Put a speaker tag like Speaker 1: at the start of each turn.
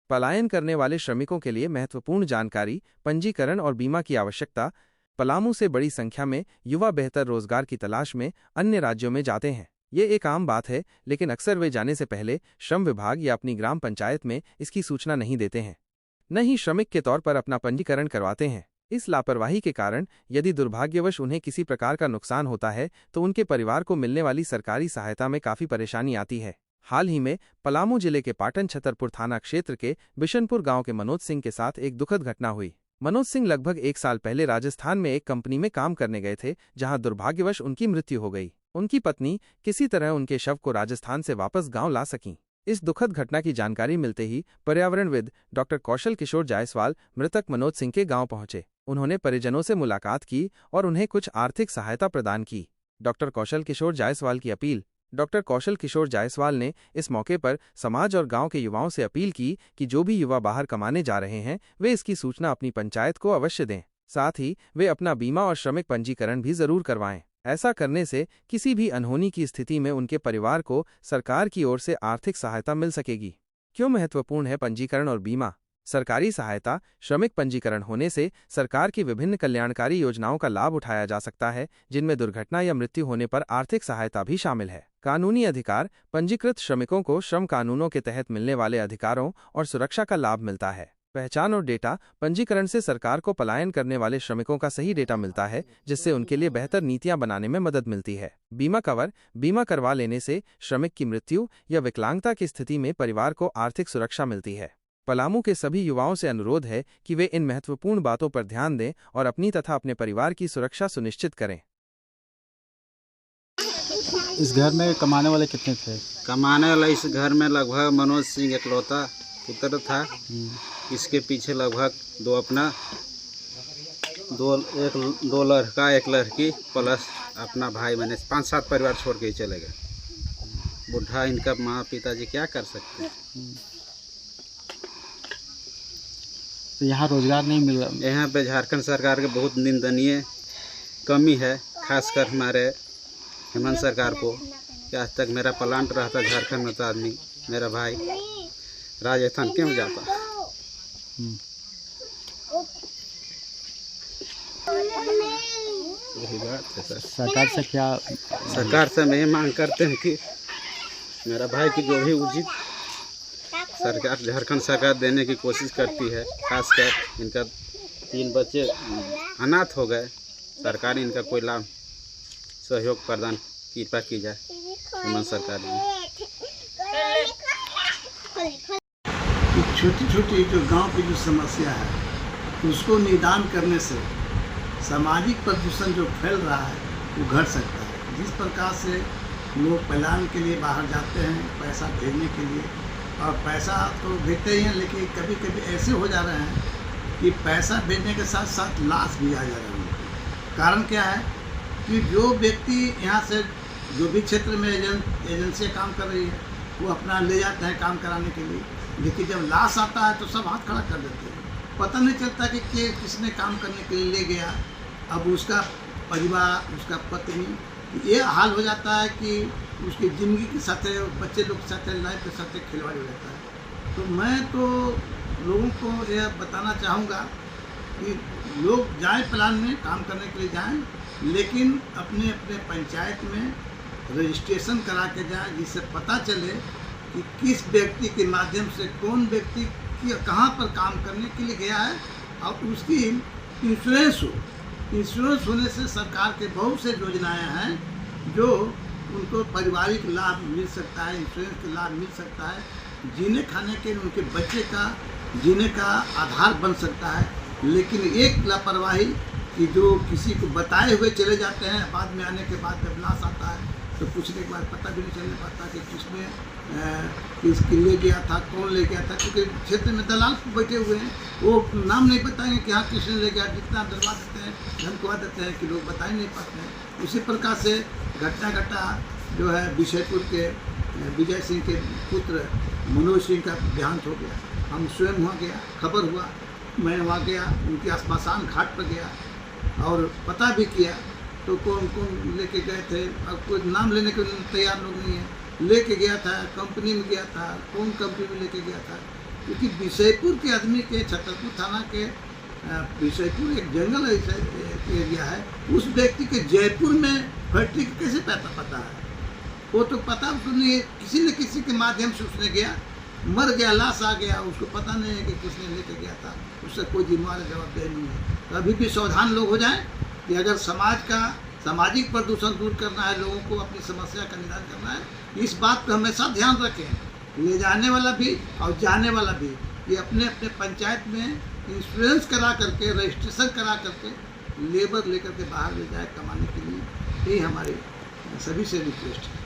Speaker 1: पलायन करने वाले श्रमिकों के लिए महत्वपूर्ण जानकारी, पंजीकरण और बीमा की आवश्यकता। पलामू से बड़ी संख्या में युवा बेहतर रोजगार की तलाश में अन्य राज्यों में जाते हैं। ये एक आम बात है, लेकिन अक्सर वे जाने से पहले श्रम विभाग या अपनी ग्राम पंचायत में इसकी सूचना नहीं देते हैं, न ही श्रमिक के तौर पर अपना पंजीकरण करवाते हैं। इस लापरवाही के कारण यदि दुर्भाग्यवश उन्हें किसी प्रकार का नुकसान होता है तो उनके परिवार को मिलने वाली सरकारी सहायता में काफी परेशानी आती है। हाल ही में पलामू जिले के पाटन छतरपुर थाना क्षेत्र के बिशनपुर गांव के मनोज सिंह के साथ एक दुखद घटना हुई। मनोज सिंह लगभग 1 साल पहले राजस्थान में एक कंपनी में काम करने गए थे, जहां दुर्भाग्यवश उनकी मृत्यु हो गई। उनकी पत्नी किसी तरह उनके शव को राजस्थान से वापस गांव ला सकीं। इस दुखद घटना की जानकारी मिलते ही पर्यावरणविद डॉक्टर कौशल किशोर जायसवाल मृतक मनोज सिंह के गांव पहुंचे। उन्होंने परिजनों से मुलाकात की और उन्हें कुछ आर्थिक सहायता प्रदान की। डॉक्टर कौशल किशोर जायसवाल की अपील। डॉक्टर कौशल किशोर जायसवाल ने इस मौके पर समाज और गांव के युवाओं से अपील की कि जो भी युवा बाहर कमाने जा रहे हैं वे इसकी सूचना अपनी पंचायत को अवश्य दें। साथ ही वे अपना बीमा और श्रमिक पंजीकरण भी जरूर करवाएं। ऐसा करने से किसी भी अनहोनी की स्थिति में उनके परिवार को सरकार की ओर से आर्थिक सहायता मिल सकेगी। क्यों महत्वपूर्ण है पंजीकरण और बीमा? सरकारी सहायता, श्रमिक पंजीकरण होने से सरकार की विभिन्न कल्याणकारी योजनाओं का लाभ उठाया जा सकता है, जिनमें दुर्घटना या मृत्यु होने पर आर्थिक सहायता भी शामिल है। कानूनी अधिकार। पंजीकृत श्रमिकों को श्रम कानूनों के तहत मिलने वाले अधिकारों और सुरक्षा का लाभ मिलता है। पहचान और डेटा। पंजीकरण से सरकार को पलायन करने वाले श्रमिकों का सही डेटा मिलता है, जिससे उनके लिए बेहतर नीतियां बनाने में मदद मिलती है। बीमा कवर। बीमा करवा लेने से श्रमिक की मृत्यु या विकलांगता की स्थिति में परिवार को आर्थिक सुरक्षा मिलती है। पलामू के सभी युवाओं से अनुरोध है कि वे इन महत्वपूर्ण बातों पर ध्यान दें और अपनी तथा अपने परिवार की सुरक्षा सुनिश्चित करें।
Speaker 2: इस घर में कमाने वाले कितने थे?
Speaker 3: कमाने वाला इस घर में लगभग मनोज सिंह इकलौता पुत्र था। इसके पीछे लगभग दो लड़का एक लड़की प्लस अपना भाई, मैंने 5-7 परिवार छोड़ के ही चले गए। बुढ़ा इनका माँ पिताजी क्या कर सकते हैं।
Speaker 2: तो यहाँ रोजगार नहीं मिल रहा।
Speaker 3: यहाँ पे झारखंड सरकार के बहुत निंदनीय कमी है, खासकर हमारे हेमंत सरकार को। कि आज तक मेरा प्लांट रहा था झारखंड में, तो आदमी मेरा भाई राजस्थान क्यों जाता। यही बात है सर।
Speaker 2: सरकार से क्या?
Speaker 3: सरकार से मैं ये मांग करते हैं कि मेरा भाई की जो भी उचित सरकार झारखंड सरकार देने की कोशिश करती है। खासकर इनका 3 बच्चे अनाथ हो गए, सरकार इनका कोई लाभ सहयोग प्रदान कृपा की जाए हेमंत सरकार में।
Speaker 4: छोटी छोटी जो गांव की जो समस्या है उसको निदान करने से सामाजिक प्रदूषण जो फैल रहा है वो घट सकता है। जिस प्रकार से लोग पलायन के लिए बाहर जाते हैं पैसा भेजने के लिए, और पैसा तो भेजते ही हैं, लेकिन कभी कभी ऐसे हो जा रहे हैं कि पैसा भेजने के साथ साथ लाश भी आ जा रहे हैं। कारण क्या है कि जो व्यक्ति यहाँ से जो भी क्षेत्र में एजेंसियाँ काम कर रही है वो अपना ले जाते हैं काम कराने के लिए, लेकिन जब लाश आता है तो सब हाथ खड़ा कर देते हैं। पता नहीं चलता कि किसने काम करने के लिए ले गया। अब उसका परिवार, उसका पत्नी, ये हाल हो जाता है कि उसकी ज़िंदगी के साथ, बच्चे लोग के साथ, लाइफ के साथ खिलवाड़ हो जाता है। तो मैं तो लोगों को यह बताना चाहूँगा कि लोग जाएं प्लान में काम करने के लिए जाएं, लेकिन अपने अपने पंचायत में रजिस्ट्रेशन करा के जाएं, जिससे पता चले कि किस व्यक्ति के माध्यम से कौन व्यक्ति कहाँ पर काम करने के लिए गया है, और उसकी इंश्योरेंस हो। इंश्योरेंस होने से सरकार के बहुत से योजनाएं हैं जो उनको पारिवारिक लाभ मिल सकता है, इंश्योरेंस का लाभ मिल सकता है, जीने खाने के उनके बच्चे का जीने का आधार बन सकता है। लेकिन एक लापरवाही कि जो किसी को बताए हुए चले जाते हैं, बाद में आने के बाद जब लाश आता है तो पूछने के बाद पता भी नहीं चलने पाता कि किसने किसके ले गया था, कौन ले गया था, क्योंकि क्षेत्र में दलाल बैठे हुए हैं, वो नाम नहीं बताएंगे कि हाँ किसने ले गया। जितना डरवा देते हैं, धमकवा देते हैं कि लोग बता ही नहीं पाते हैं। उसी प्रकार से घटा जो है बिशनपुर के विजय सिंह के पुत्र मनोज सिंह का देहांत हो गया। हम स्वयं वहाँ गया, खबर हुआ, मैं वहाँ गया, उनके स्मशान घाट पर गया और पता भी किया। तो कौन कौन लेके गए थे, अब कोई नाम लेने के तैयार लोग नहीं है। लेके गया था, कंपनी में गया था, कौन कंपनी में लेके गया था, क्योंकि बिशैपुर के आदमी के छतरपुर थाना के बिशैपुर एक जंगल एरिया है, उस व्यक्ति के जयपुर में फैक्ट्री कैसे पता है? वो तो पता उसको नहीं है, किसी न किसी के माध्यम से उसने गया, मर गया, लाश आ गया, उसको पता नहीं है कि किसने लेके गया था, उससे कोई जिम्मेवार जवाबदेही नहीं है। तो अभी भी सावधान लोग हो जाएं कि अगर सामाजिक प्रदूषण दूर करना है, लोगों को अपनी समस्या का निदान करना है, इस बात पर हमेशा ध्यान रखें। ले जाने वाला भी और जाने वाला भी ये अपने अपने पंचायत में इंश्योरेंस करा करके, रजिस्ट्रेशन करा करके लेबर लेकर के बाहर ले जाए कमाने के लिए। यही हमारी सभी से रिक्वेस्ट है।